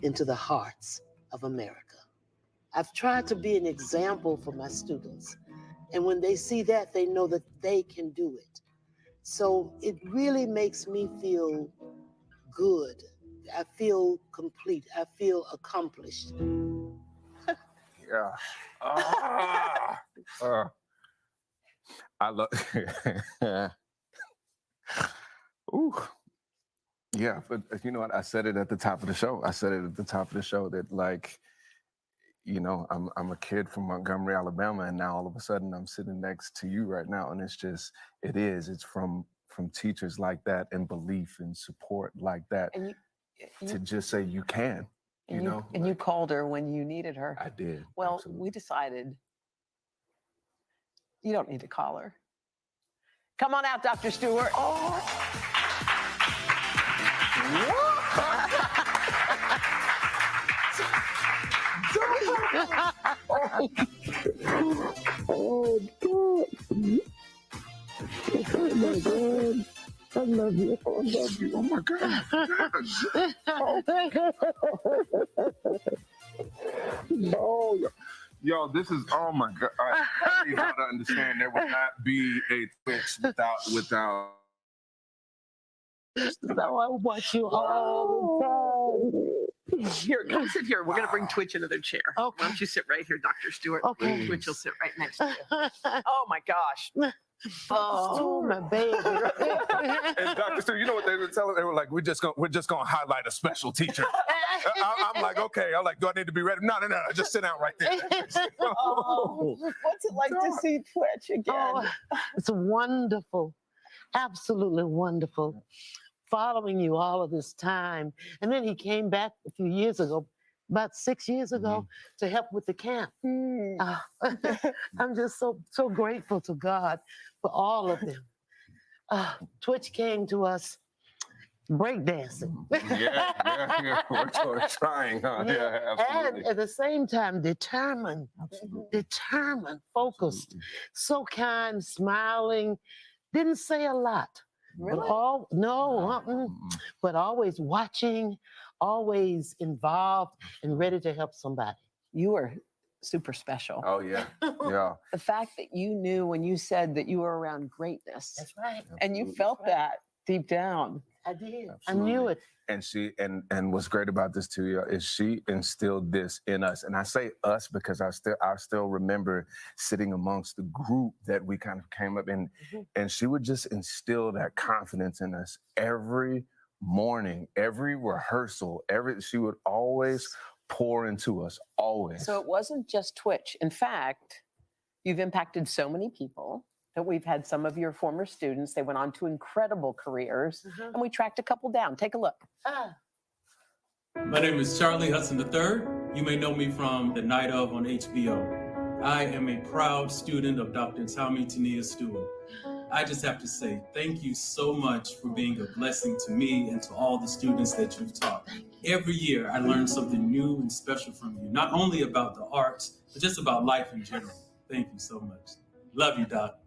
into the hearts of America. I've tried to be an example for my students. And when they see that, they know that they can do it. So it really makes me feel good. I feel complete. I feel accomplished. Yeah. I love. Ooh. Yeah, but you know what? I said it at the top of the show. That, like, you know, I'm a kid from Montgomery, Alabama, and now all of a sudden I'm sitting next to you right now, and it's from teachers like that, and belief and support like that, And to just say you can. And you called her when you needed her. I did. Well, absolutely. we decided you don't need to call her. Come on out, Dr. Stewart. Oh. Oh, God. Oh, my God. I love you. I love you. Oh, my God. Oh, yo, this is, oh, my God. I need y'all to understand there would not be a Twitch without. So I watch you all the time. Here, come sit here. We're going to bring Twitch into their chair. Okay. Why don't you sit right here, Dr. Stewart? Okay. Twitch will sit right next to you. Oh, my gosh. Oh, my baby. And Dr. Stewart, you know what they were telling? They were like, we're just gonna highlight a special teacher. I'm like, okay. I'm like, do I need to be ready? No. Just sit down right there. Oh, what's it like to see Twitch again? Oh, it's wonderful. Absolutely wonderful. Following you all of this time. And then he came back a few years ago, about 6 years ago, to help with the camp. I'm just so grateful to God for all of them. Twitch came to us breakdancing. Yeah. We're trying, huh? Yeah, absolutely. And at the same time, determined, focused, so kind, smiling, didn't say a lot. Really? But always watching, always involved and ready to help somebody. You were super special. Oh, yeah. Yeah. The fact that you knew when you said that you were around greatness. That's right. And you felt that deep down. I did. Absolutely. I knew it. And she and what's great about this too, y'all, is she instilled this in us. And I say us because I still remember sitting amongst the group that we kind of came up in, and she would just instill that confidence in us every morning, every rehearsal, she would always pour into us, always. So it wasn't just Twitch. In fact, you've impacted so many people that we've had some of your former students. They went on to incredible careers, and we tracked a couple down. Take a look. My name is Charlie Hudson III. You may know me from The Night Of on HBO. I am a proud student of Dr. Tommy Tania Stewart. I just have to say thank you so much for being a blessing to me and to all the students that you've taught. Every year I learn something new and special from you, not only about the arts, but just about life in general. Thank you so much. Love you, Doc.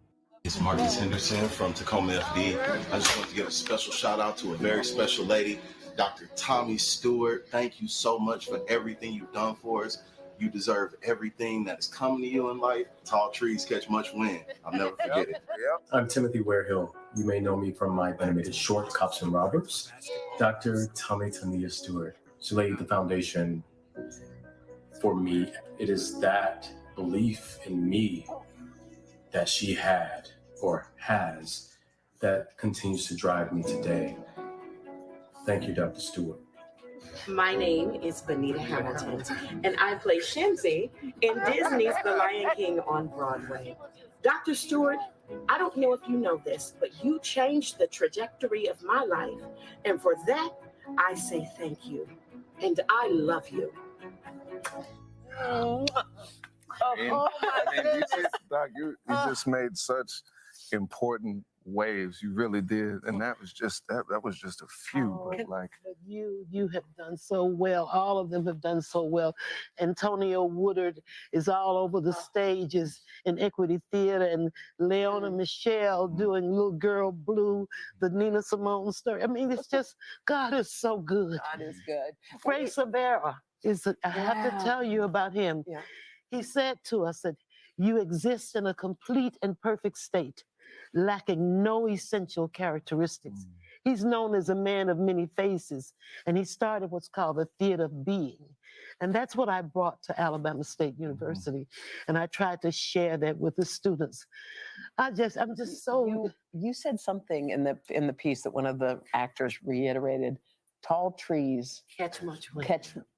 It's Marcus Henderson from Tacoma FD. I just want to give a special shout out to a very special lady, Dr. Tommy Stewart. Thank you so much for everything you've done for us. You deserve everything that is coming to you in life. Tall trees catch much wind. I'll never forget it. I'm Timothy Warehill. You may know me from my animated short, Cops and Robbers. Dr. Tommy Tania Stewart. She laid the foundation for me. It is that belief in me that she had or has that continues to drive me today. Thank you, Dr. Stewart. My name is Bonita Hamilton, and I play Shenzi in Disney's The Lion King on Broadway. Dr. Stewart, I don't know if you know this, but you changed the trajectory of my life, and for that, I say thank you, and I love you. And, you just made such important waves. You really did, and that was just that was just a few. But like you have done so well. All of them have done so well. Antonio Woodard is all over the stages in Equity Theater, and Leona Michelle doing Little Girl Blue, the Nina Simone story. I mean, it's just, God is so good. God is good. Ray Savera I have to tell you about him. Yeah. He said to us that you exist in a complete and perfect state, lacking no essential characteristics. He's known as a man of many faces, and he started what's called the theater of being. And that's what I brought to Alabama State University. And I tried to share that with the students. I'm just so. You said something in the piece that one of the actors reiterated. Tall trees catch much wind.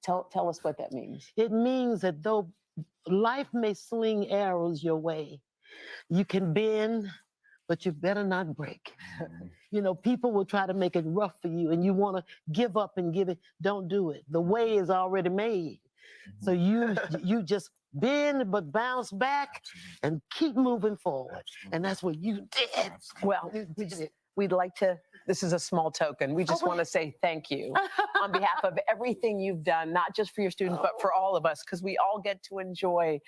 Tell us what that means. It means that though life may sling arrows your way, you can bend, but you better not break. You know, people will try to make it rough for you, and you want to give up and give it. Don't do it. The way is already made. So you just bend but bounce back and keep moving forward. And that's what you did. Well, we'd like to, this is a small token. We just want to say thank you on behalf of everything you've done, not just for your students, but for all of us, because we all get to enjoy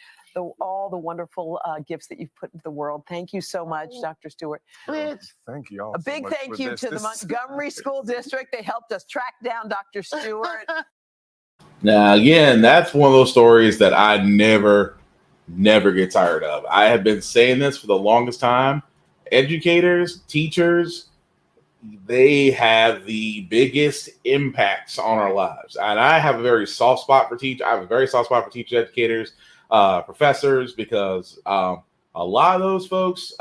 all the wonderful gifts that you've put into the world. Thank you so much, Dr. Stewart. Thank you all. A big thank you to the Montgomery School District. They helped us track down Dr. Stewart. Now, again, that's one of those stories that I never get tired of. I have been saying this for the longest time. Educators, teachers, they have the biggest impacts on our lives. And I have a very soft spot for teachers. I have a very soft spot for teachers, educators, professors, because a lot of those folks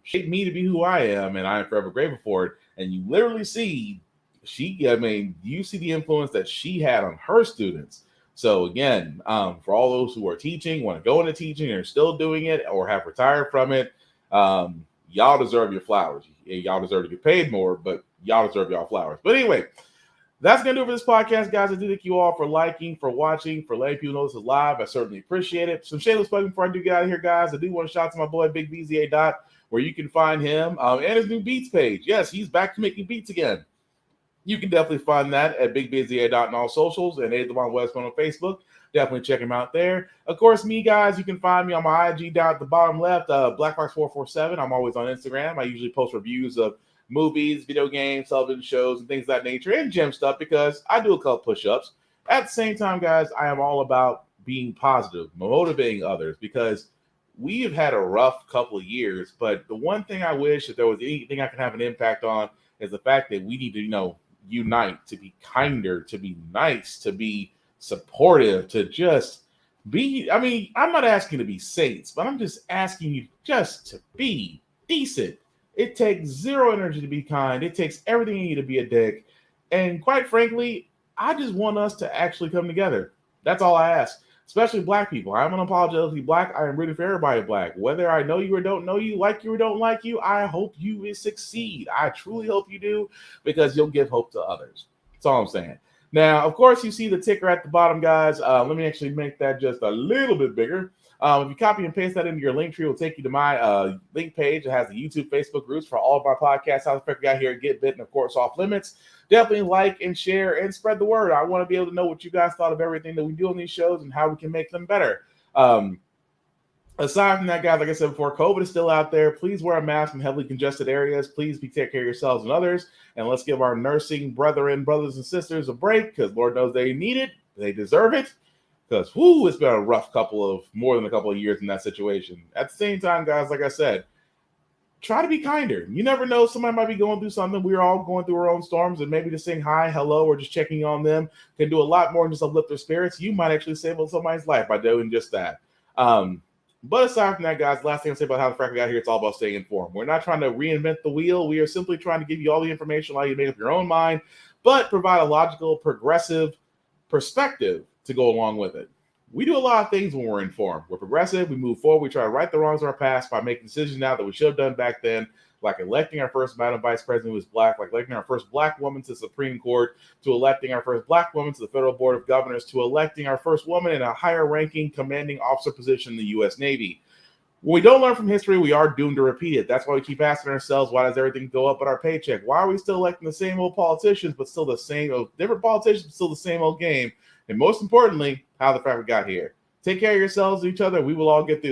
shaped me to be who I am, and I am forever grateful for it. And you literally see you see the influence that she had on her students. So again, for all those who are teaching, want to go into teaching, and are still doing it, or have retired from it, y'all deserve your flowers. Y'all deserve to get paid more, but y'all deserve y'all flowers. But anyway, that's going to do it for this podcast, guys. I do thank you all for liking, for watching, for letting people know this is live. I certainly appreciate it. Some shameless plugging before I do get out of here, guys. I do want to shout out to my boy, Big BZA Dot, where you can find him and his new beats page. Yes, he's back to making beats again. You can definitely find that at Big BZA Dot on all socials, and Devon Westman on Facebook. Definitely check him out there. Of course, me, guys, you can find me on my IG down at the bottom left, BlackBox447. I'm always on Instagram. I usually post reviews of movies, video games, television shows, and things of that nature, and gym stuff, because I do a couple push-ups. At the same time, guys, I am all about being positive, motivating others, because we have had a rough couple of years. But the one thing I wish, if there was anything I could have an impact on, is the fact that we need to, unite, to be kinder, to be nice, to be supportive, to just be, I'm not asking to be saints, but I'm just asking you just to be decent. It takes zero energy to be kind. It takes everything in you to be a dick. And quite frankly, I just want us to actually come together. That's all I ask, especially Black people. I'm unapologetically Black. I am rooting for everybody Black. Whether I know you or don't know you, like you or don't like you, I hope you will succeed. I truly hope you do, because you'll give hope to others. That's all I'm saying. Now, of course, you see the ticker at the bottom, guys. Let me actually make that just a little bit bigger. If you copy and paste that into your link tree, it will take you to my link page. It has the YouTube, Facebook groups for all of our podcasts. How the Frack we got here, Get Bit, and of course, Off Limits. Definitely like and share and spread the word. I want to be able to know what you guys thought of everything that we do on these shows and how we can make them better. Aside from that, guys, like I said before, COVID is still out there. Please wear a mask in heavily congested areas. Please take care of yourselves and others. And let's give our nursing brothers and sisters a break, because Lord knows they need it. They deserve it. Because, it's been a rough more than a couple of years in that situation. At the same time, guys, like I said, try to be kinder. You never know. Somebody might be going through something. We're all going through our own storms, and maybe just saying hi, hello, or just checking on them can do a lot more than just uplift their spirits. You might actually save somebody's life by doing just that. But aside from that, guys, last thing I'll say about how the Frack got here, it's all about staying informed. We're not trying to reinvent the wheel. We are simply trying to give you all the information, allow you to make up your own mind, but provide a logical, progressive perspective to go along with it. We do a lot of things when we're informed. We're progressive. We move forward. We try to right the wrongs of our past by making decisions now that we should have done back then, like electing our first Madam Vice President who was black, like electing our first black woman to the Supreme Court, to electing our first black woman to the Federal Board of Governors, to electing our first woman in a higher ranking commanding officer position in the U.S. Navy. When we don't learn from history, we are doomed to repeat it. That's why we keep asking ourselves, why does everything go up but our paycheck? Why are we still electing the same old politicians, but still the same old, different politicians, but still the same old game? And most importantly, how the Frack got here. Take care of yourselves and each other. We will all get through